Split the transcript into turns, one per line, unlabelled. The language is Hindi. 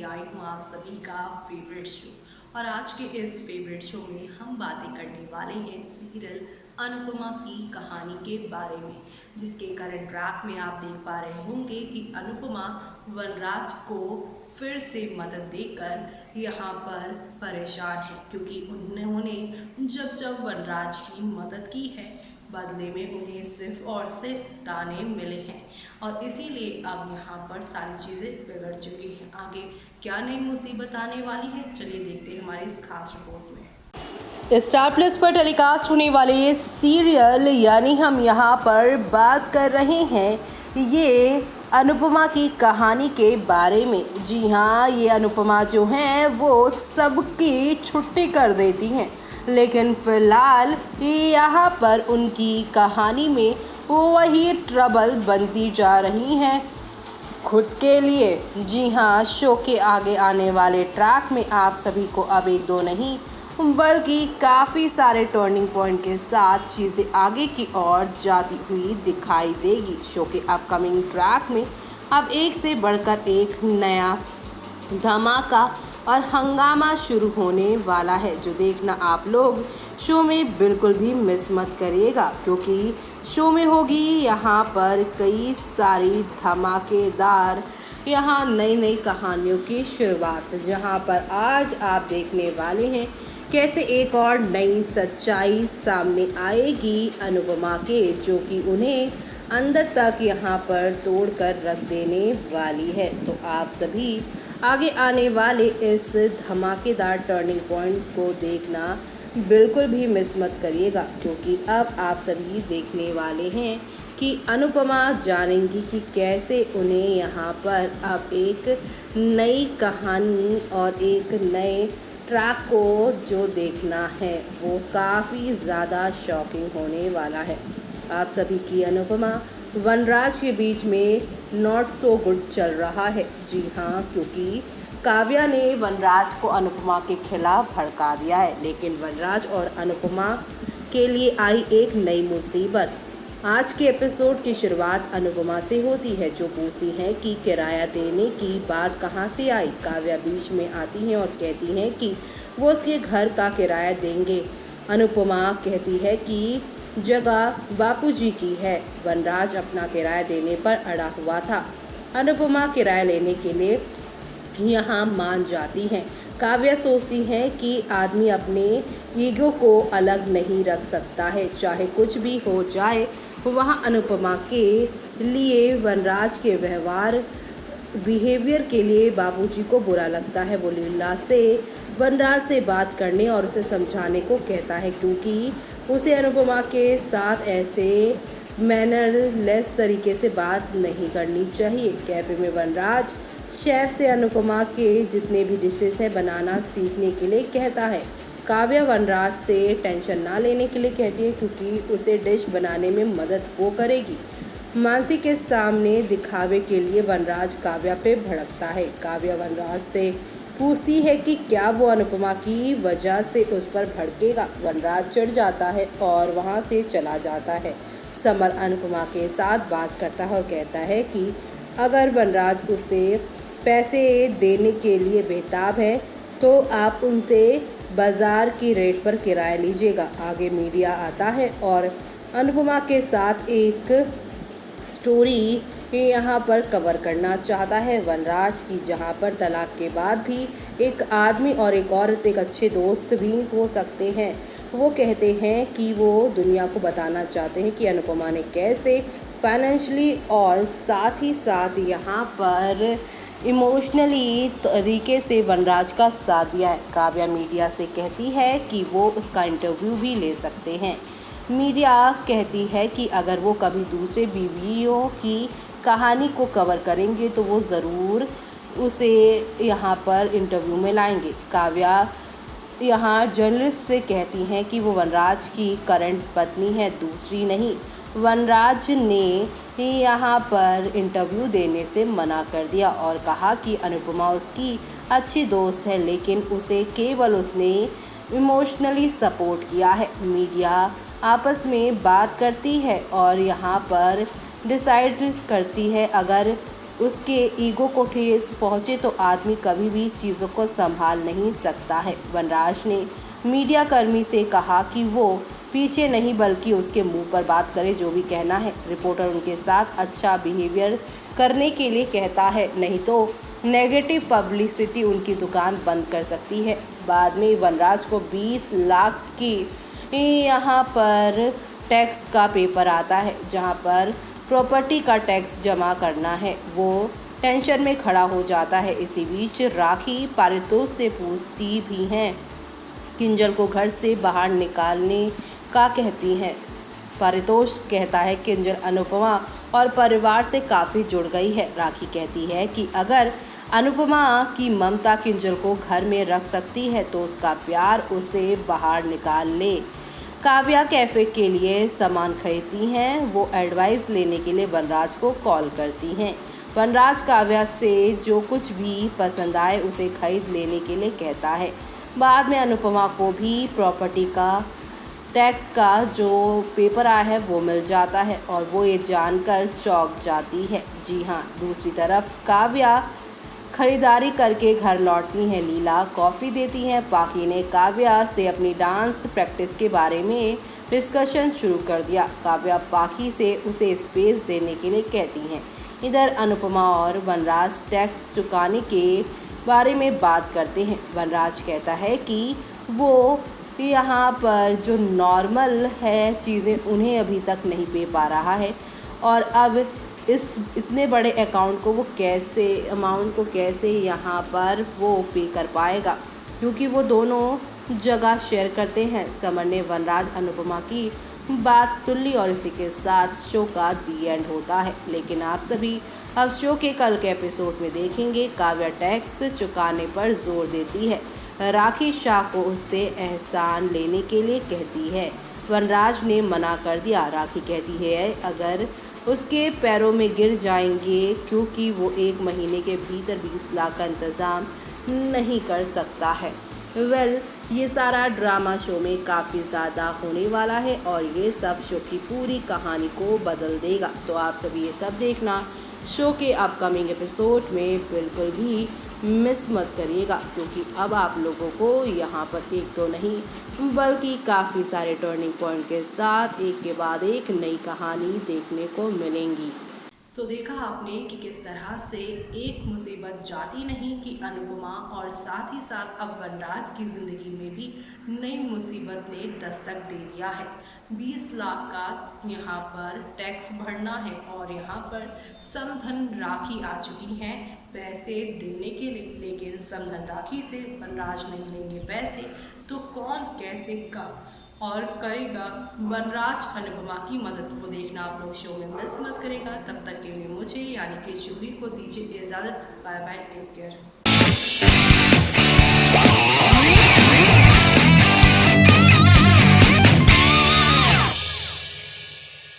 लेके आई हूँ आप सभी का फेवरेट शो। और आज के इस फेवरेट शो में हम बातें करने वाले हैं सीरियल अनुपमा की कहानी के बारे में, जिसके करंट ट्रैक में आप देख पा रहे होंगे कि अनुपमा वनराज को फिर से मदद देकर यहाँ पर परेशान है, क्योंकि उन्होंने जब जब वनराज की मदद की है बदले में उन्हें सिर्फ और सिर्फ ताने मिले हैं। और इसीलिए अब यहाँ पर सारी चीज़ें बिगड़ चुकी हैं। आगे क्या नई मुसीबत आने वाली है, चलिए देखते हैं हमारी इस खास रिपोर्ट में।
स्टार प्लस पर टेलीकास्ट होने वाले ये सीरियल यानी हम यहाँ पर बात कर रहे हैं ये अनुपमा की कहानी के बारे में। जी हाँ, ये अनुपमा जो हैं वो सबकी छुट्टी कर देती हैं, लेकिन फिलहाल यहाँ पर उनकी कहानी में वही ट्रबल बनती जा रही हैं खुद के लिए। जी हाँ, शो के आगे आने वाले ट्रैक में आप सभी को अब एक दो नहीं बल्कि काफ़ी सारे टर्निंग पॉइंट के साथ चीज़ें आगे की ओर जाती हुई दिखाई देगी। शो के अपकमिंग ट्रैक में अब एक से बढ़कर एक नया धमाका और हंगामा शुरू होने वाला है, जो देखना आप लोग शो में बिल्कुल भी मिस मत करिएगा, क्योंकि शो में होगी यहाँ पर कई सारी धमाकेदार यहाँ नई नई कहानियों की शुरुआत, जहाँ पर आज आप देखने वाले हैं कैसे एक और नई सच्चाई सामने आएगी अनुपमा के, जो कि उन्हें अंदर तक यहाँ पर तोड़ कर रख देने वाली है। तो आप सभी आगे आने वाले इस धमाकेदार टर्निंग पॉइंट को देखना बिल्कुल भी मिस मत करिएगा, क्योंकि अब आप सभी देखने वाले हैं कि अनुपमा जानेंगी कि कैसे उन्हें यहाँ पर अब एक नई कहानी और एक नए ट्रैक को जो देखना है वो काफ़ी ज़्यादा शॉकिंग होने वाला है। आप सभी की अनुपमा वनराज के बीच में नॉट सो गुड चल रहा है। जी हाँ, क्योंकि काव्या ने वनराज को अनुपमा के खिलाफ भड़का दिया है, लेकिन वनराज और अनुपमा के लिए आई एक नई मुसीबत। आज के एपिसोड की शुरुआत अनुपमा से होती है, जो पूछती हैं कि किराया देने की बात कहाँ से आई। काव्या बीच में आती हैं और कहती हैं कि वो उसके घर का किराया देंगे। अनुपमा कहती है कि जगह बापूजी की है। वनराज अपना किराया देने पर अड़ा हुआ था। अनुपमा किराया लेने के लिए यहाँ मान जाती हैं। काव्या सोचती हैं कि आदमी अपने ईगो को अलग नहीं रख सकता है, चाहे कुछ भी हो जाए। वहाँ अनुपमा के लिए वनराज के बिहेवियर के लिए बाबूजी को बुरा लगता है। वो लीला से वनराज से बात करने और उसे समझाने को कहता है, क्योंकि उसे अनुपमा के साथ ऐसे मैनरलेस तरीके से बात नहीं करनी चाहिए। कैफ़े में वनराज शेफ़ से अनुपमा के जितने भी डिशेस हैं बनाना सीखने के लिए कहता है। काव्या वनराज से टेंशन ना लेने के लिए कहती है, क्योंकि उसे डिश बनाने में मदद वो करेगी। मानसी के सामने दिखावे के लिए वनराज काव्या पे भड़कता है। काव्या वनराज से पूछती है कि क्या वो अनुपमा की वजह से उस पर भड़केगा। वनराज चिढ़ जाता है और वहाँ से चला जाता है। समर अनुपमा के साथ बात करता है और कहता है कि अगर वनराज उसे पैसे देने के लिए बेताब है तो आप उनसे बाज़ार की रेट पर किराया लीजिएगा। आगे मीडिया आता है और अनुपमा के साथ एक स्टोरी यहाँ पर कवर करना चाहता है वनराज की, जहाँ पर तलाक के बाद भी एक आदमी और एक औरत एक अच्छे दोस्त भी हो सकते हैं। वो कहते हैं कि वो दुनिया को बताना चाहते हैं कि अनुपमा ने कैसे फाइनेंशियली और साथ ही साथ यहाँ पर इमोशनली तरीके से वनराज का साथ दिया है। काव्या मीडिया से कहती है कि वो उसका इंटरव्यू भी ले सकते हैं। मीडिया कहती है कि अगर वो कभी दूसरे बीवियों की कहानी को कवर करेंगे तो वो ज़रूर उसे यहाँ पर इंटरव्यू में लाएंगे। काव्या यहाँ जर्नलिस्ट से कहती हैं कि वो वनराज की करंट पत्नी है, दूसरी नहीं। वनराज ने यहाँ पर इंटरव्यू देने से मना कर दिया और कहा कि अनुपमा उसकी अच्छी दोस्त है, लेकिन उसे केवल उसने इमोशनली सपोर्ट किया है। मीडिया आपस में बात करती है और यहाँ पर डिसाइड करती है अगर उसके ईगो को ठेस पहुँचे तो आदमी कभी भी चीज़ों को संभाल नहीं सकता है। वनराज ने मीडिया कर्मी से कहा कि वो पीछे नहीं बल्कि उसके मुंह पर बात करे, जो भी कहना है। रिपोर्टर उनके साथ अच्छा बिहेवियर करने के लिए कहता है, नहीं तो नेगेटिव पब्लिसिटी उनकी दुकान बंद कर सकती है। बाद में वनराज को 20 लाख की यहाँ पर टैक्स का पेपर आता है, जहाँ पर प्रॉपर्टी का टैक्स जमा करना है। वो टेंशन में खड़ा हो जाता है। इसी बीच राखी पारितोष से पूछती भी हैं, किंजल को घर से बाहर निकालने का कहती हैं। पारितोष कहता है किंजल अनुपमा और परिवार से काफ़ी जुड़ गई है। राखी कहती है कि अगर अनुपमा की ममता किंजल को घर में रख सकती है तो उसका प्यार उसे बाहर निकाल ले। काव्या कैफ़े के लिए सामान खरीदती हैं। वो एडवाइस लेने के लिए वनराज को कॉल करती हैं। वनराज काव्या से जो कुछ भी पसंद आए उसे खरीद लेने के लिए कहता है। बाद में अनुपमा को भी प्रॉपर्टी का टैक्स का जो पेपर आया है वो मिल जाता है और वो ये जानकर चौंक जाती है। जी हाँ, दूसरी तरफ काव्या खरीदारी करके घर लौटती हैं। लीला कॉफ़ी देती हैं। पाखी ने काव्या से अपनी डांस प्रैक्टिस के बारे में डिस्कशन शुरू कर दिया। काव्या पाखी से उसे स्पेस देने के लिए कहती हैं। इधर अनुपमा और वनराज टैक्स चुकाने के बारे में बात करते हैं। वनराज कहता है कि वो यहाँ पर जो नॉर्मल है चीज़ें उन्हें अभी तक नहीं पे पा रहा है और अब इस इतने बड़े अमाउंट को कैसे यहाँ पर वो पे कर पाएगा, क्योंकि वो दोनों जगह शेयर करते हैं। समर ने वनराज अनुपमा की बात सुन ली और इसी के साथ शो का दी एंड होता है। लेकिन आप सभी अब शो के कल के एपिसोड में देखेंगे काव्या टैक्स चुकाने पर जोर देती है। राखी शाह को उससे एहसान लेने के लिए कहती है। वनराज ने मना कर दिया। राखी कहती है अगर उसके पैरों में गिर जाएंगे, क्योंकि वो 1 महीने के भीतर 20 लाख का इंतज़ाम नहीं कर सकता है। ये सारा ड्रामा शो में काफ़ी ज़्यादा होने वाला है और ये सब शो की पूरी कहानी को बदल देगा। तो आप सभी ये सब देखना शो के अपकमिंग एपिसोड में बिल्कुल भी मिस मत करिएगा, क्योंकि अब आप लोगों को यहाँ पर एक तो नहीं बल्कि काफ़ी सारे टर्निंग पॉइंट के साथ एक के बाद एक नई कहानी देखने को मिलेंगी।
तो देखा आपने कि किस तरह से एक मुसीबत जाती नहीं कि अनुपमा और साथ ही साथ अब वनराज की ज़िंदगी में भी नई मुसीबत ने दस्तक दे दिया है। 20 लाख का यहाँ पर टैक्स भरना है और यहाँ पर समधन राखी आ चुकी हैं पैसे देने के लिए, लेकिन समधन राखी से वनराज नहीं लेंगे पैसे, तो कौन कैसे कब और करेगा वनराज अनुपमा की मदद को देखना आप लोग शो में मिस मत करेगा। तब तक के लिए मुझे यानी कि जूही को दीजिए इजाज़त। Bye bye, take care.